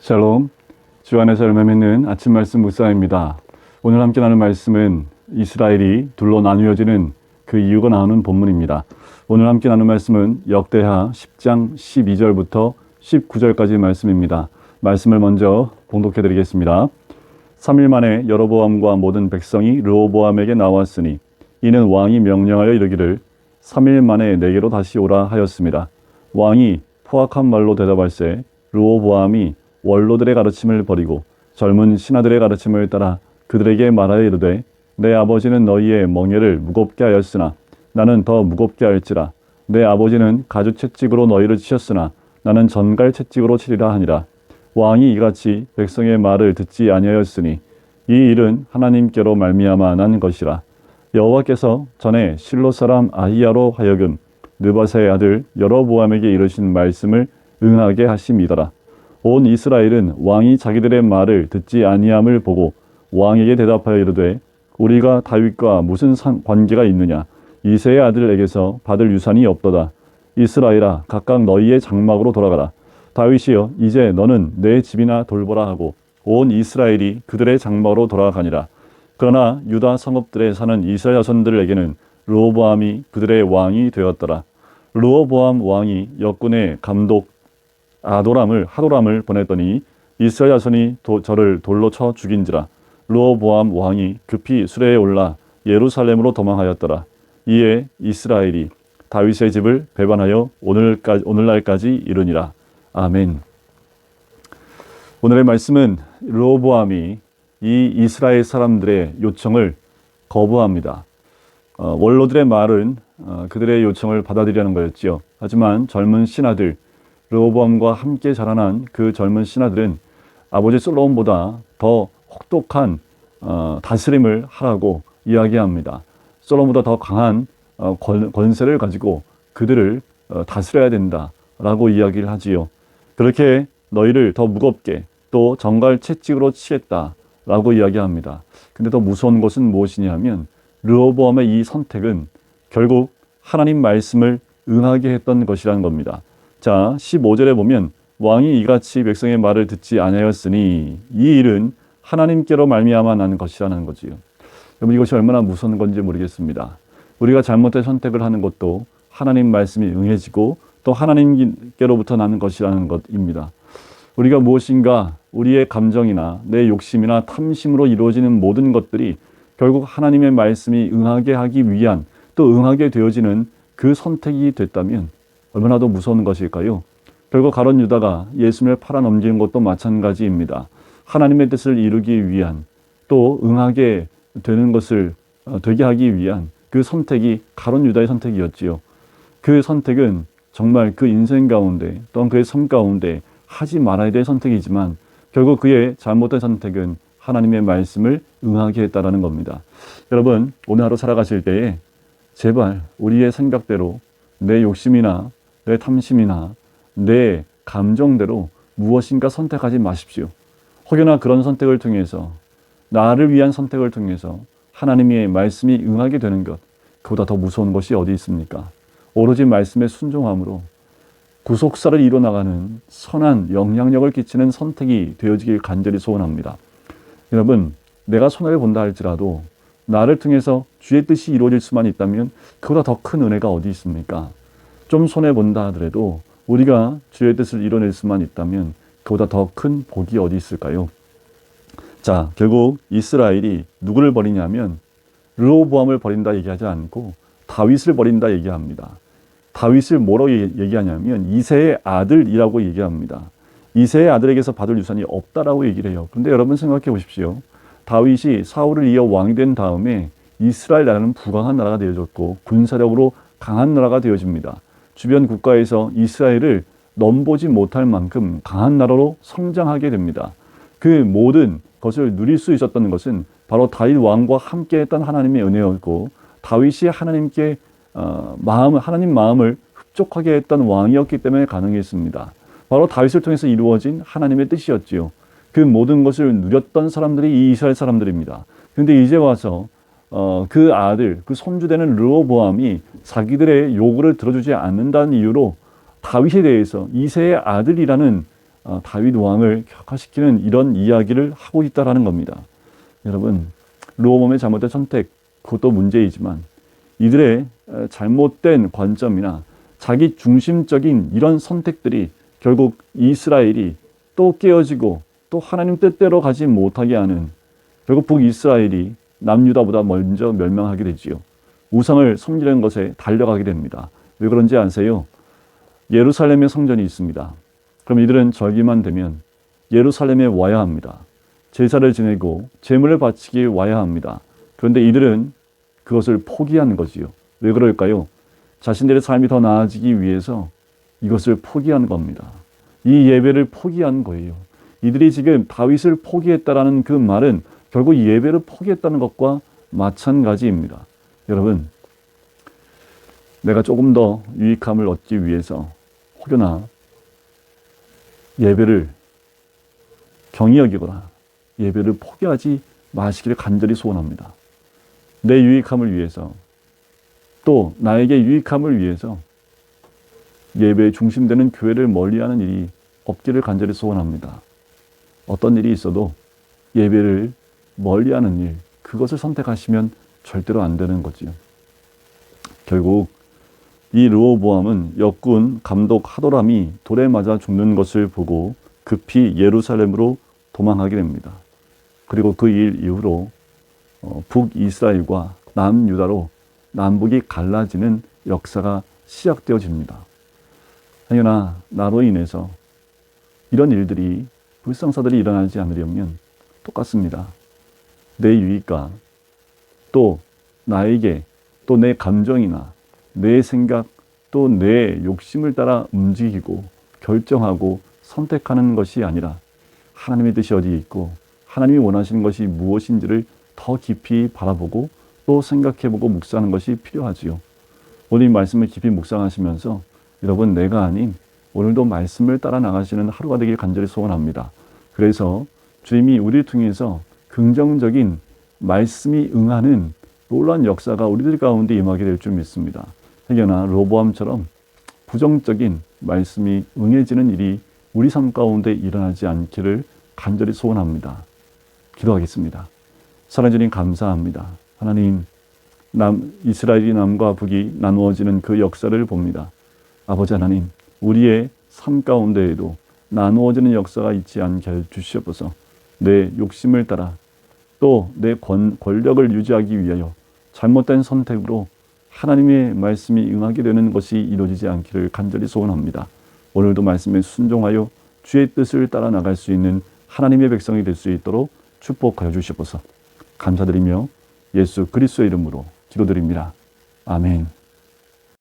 샬롬, 주 안에서 열매 맺는 아침 말씀 묵상입니다. 오늘 함께 나눌 말씀은 이스라엘이 둘로 나누어지는 그 이유가 나오는 본문입니다. 오늘 함께 나눌 말씀은 역대하 10장 12절부터 19절까지 말씀입니다. 말씀을 먼저 봉독해 드리겠습니다. 3일 만에 여로보암과 모든 백성이 르호보암에게 나왔으니 이는 왕이 명령하여 이르기를 3일 만에 내게로 다시 오라 하였습니다. 왕이 포악한 말로 대답할세 르호보암이 원로들의 가르침을 버리고 젊은 신하들의 가르침을 따라 그들에게 말하여 이르되 내 아버지는 너희의 멍에를 무겁게 하였으나 나는 더 무겁게 할지라. 내 아버지는 가죽 채찍으로 너희를 치셨으나 나는 전갈 채찍으로 치리라 하니라. 왕이 이같이 백성의 말을 듣지 아니하였으니 이 일은 하나님께로 말미암아 난 것이라. 여호와께서 전에 실로 사람 아히야로 하여금 느바세의 아들 여로보암에게 이르신 말씀을 응하게 하심이더라. 온 이스라엘은 왕이 자기들의 말을 듣지 아니함을 보고 왕에게 대답하여 이르되 우리가 다윗과 무슨 관계가 있느냐. 이새의 아들에게서 받을 유산이 없도다. 이스라엘아 각각 너희의 장막으로 돌아가라. 다윗이여 이제 너는 내 집이나 돌보라 하고 온 이스라엘이 그들의 장막으로 돌아가니라. 그러나 유다 성읍들에 사는 이스라엘 자손들에게는 르호보암이 그들의 왕이 되었더라. 르호보암 왕이 역군의 감독 하도람을 보냈더니 이스라엘 자손이 저를 돌로 쳐 죽인지라. 르호보암 왕이 급히 수레에 올라 예루살렘으로 도망하였더라. 이에 이스라엘이 다윗의 집을 배반하여 오늘날까지 이르니라. 아멘. 오늘의 말씀은 르호보암이 이 이스라엘 사람들의 요청을 거부합니다. 원로들의 말은 그들의 요청을 받아들이려는 거였지요. 하지만 젊은 신하들, 르호보암과 함께 자라난 그 젊은 신하들은 아버지 솔로몬보다 더 혹독한 다스림을 하라고 이야기합니다. 솔로몬보다 더 강한 권세를 가지고 그들을 다스려야 된다라고 이야기를 하지요. 그렇게 너희를 더 무겁게 또 정갈 채찍으로 치겠다라고 이야기합니다. 근데 더 무서운 것은 무엇이냐 하면 르호보암의 이 선택은 결국 하나님 말씀을 응하게 했던 것이라는 겁니다. 자, 15절에 보면 왕이 이같이 백성의 말을 듣지 아니하였으니 이 일은 하나님께로 말미암아 난 것이라는 거지요. 여러분 이것이 얼마나 무서운 건지 모르겠습니다. 우리가 잘못된 선택을 하는 것도 하나님 말씀이 응해지고 또 하나님께로부터 나는 것이라는 것입니다. 우리가 무엇인가 우리의 감정이나 내 욕심이나 탐심으로 이루어지는 모든 것들이 결국 하나님의 말씀이 응하게 하기 위한 또 응하게 되어지는 그 선택이 됐다면 얼마나 더 무서운 것일까요? 결국 가룟 유다가 예수님을 팔아넘기는 것도 마찬가지입니다. 하나님의 뜻을 이루기 위한 또 응하게 되는 것을 되게 하기 위한 그 선택이 가룟 유다의 선택이었지요. 그 선택은 정말 그 인생 가운데 또한 그의 삶 가운데 하지 말아야 될 선택이지만 결국 그의 잘못된 선택은 하나님의 말씀을 응하게 했다라는 겁니다. 여러분 오늘 하루 살아가실 때에 제발 우리의 생각대로 내 욕심이나 내 탐심이나 내 감정대로 무엇인가 선택하지 마십시오. 혹여나 그런 선택을 통해서 나를 위한 선택을 통해서 하나님의 말씀이 응하게 되는 것, 그보다 더 무서운 것이 어디 있습니까? 오로지 말씀에 순종함으로 구속사를 이뤄나가는 선한 영향력을 끼치는 선택이 되어지길 간절히 소원합니다. 여러분 내가 손해를 본다 할지라도 나를 통해서 주의 뜻이 이루어질 수만 있다면 그보다 더 큰 은혜가 어디 있습니까? 좀 손해본다 하더라도 우리가 주의 뜻을 이뤄낼 수만 있다면 그보다 더 큰 복이 어디 있을까요? 자, 결국 이스라엘이 누구를 버리냐면 르호보암을 버린다 얘기하지 않고 다윗을 버린다 얘기합니다. 다윗을 뭐라고 얘기하냐면 이새의 아들이라고 얘기합니다. 이새의 아들에게서 받을 유산이 없다라고 얘기를 해요. 그런데 여러분 생각해 보십시오. 다윗이 사울을 이어 왕이 된 다음에 이스라엘 나라는 부강한 나라가 되어졌고 군사력으로 강한 나라가 되어집니다. 주변 국가에서 이스라엘을 넘보지 못할 만큼 강한 나라로 성장하게 됩니다. 그 모든 것을 누릴 수 있었던 것은 바로 다윗 왕과 함께했던 하나님의 은혜였고 다윗이 하나님께 하나님 마음을 흡족하게 했던 왕이었기 때문에 가능했습니다. 바로 다윗을 통해서 이루어진 하나님의 뜻이었지요. 그 모든 것을 누렸던 사람들이 이 이스라엘 사람들입니다. 그런데 이제 와서 그 아들, 그 손주되는 르호보암이 자기들의 요구를 들어주지 않는다는 이유로 다윗에 대해서 이새의 아들이라는 다윗 왕을 격화시키는 이런 이야기를 하고 있다라는 겁니다. 여러분, 르호보암의 잘못된 선택, 그것도 문제이지만 이들의 잘못된 관점이나 자기 중심적인 이런 선택들이 결국 이스라엘이 또 깨어지고 또 하나님 뜻대로 가지 못하게 하는, 결국 북이스라엘이 남유다보다 먼저 멸망하게 되지요. 우상을 섬기는 것에 달려가게 됩니다. 왜 그런지 아세요? 예루살렘에 성전이 있습니다. 그럼 이들은 절기만 되면 예루살렘에 와야 합니다. 제사를 지내고 제물을 바치기 와야 합니다. 그런데 이들은 그것을 포기하는 거지요. 왜 그럴까요? 자신들의 삶이 더 나아지기 위해서 이것을 포기한 겁니다. 이 예배를 포기한 거예요. 이들이 지금 다윗을 포기했다라는 그 말은 결국 예배를 포기했다는 것과 마찬가지입니다. 여러분, 내가 조금 더 유익함을 얻기 위해서 혹여나 예배를 경히 여기거나 예배를 포기하지 마시기를 간절히 소원합니다. 내 유익함을 위해서, 또 나에게 유익함을 위해서 예배에 중심되는 교회를 멀리하는 일이 없기를 간절히 소원합니다. 어떤 일이 있어도 예배를 멀리하는 일, 그것을 선택하시면 절대로 안 되는 거지요. 결국 이 르호보암은 역군 감독 하도람이 돌에 맞아 죽는 것을 보고 급히 예루살렘으로 도망하게 됩니다. 그리고 그 일 이후로 북이스라엘과 남유다로 남북이 갈라지는 역사가 시작되어집니다. 하여나 나로 인해서 이런 일들이, 불상사들이 일어나지 않으려면 똑같습니다. 내 유익과 또 나에게, 또 내 감정이나 내 생각, 또 내 욕심을 따라 움직이고 결정하고 선택하는 것이 아니라 하나님의 뜻이 어디 있고 하나님이 원하시는 것이 무엇인지를 더 깊이 바라보고 또 생각해보고 묵상하는 것이 필요하지요. 오늘 이 말씀을 깊이 묵상하시면서 여러분, 내가 아닌 오늘도 말씀을 따라 나가시는 하루가 되길 간절히 소원합니다. 그래서 주님이 우리를 통해서 긍정적인 말씀이 응하는 놀라운 역사가 우리들 가운데 임하게 될 줄 믿습니다. 하여나 르호보암처럼 부정적인 말씀이 응해지는 일이 우리 삶 가운데 일어나지 않기를 간절히 소원합니다. 기도하겠습니다. 사랑하는 주님, 감사합니다. 하나님, 이스라엘이 남과 북이 나누어지는 그 역사를 봅니다. 아버지 하나님, 우리의 삶 가운데에도 나누어지는 역사가 있지 않게 해 주시옵소서. 내 욕심을 따라 또 내 권력을 유지하기 위하여 잘못된 선택으로 하나님의 말씀이 응하게 되는 것이 이루어지지 않기를 간절히 소원합니다. 오늘도 말씀에 순종하여 주의 뜻을 따라 나갈 수 있는 하나님의 백성이 될 수 있도록 축복하여 주시옵소서. 감사드리며 예수 그리스도의 이름으로 기도드립니다. 아멘.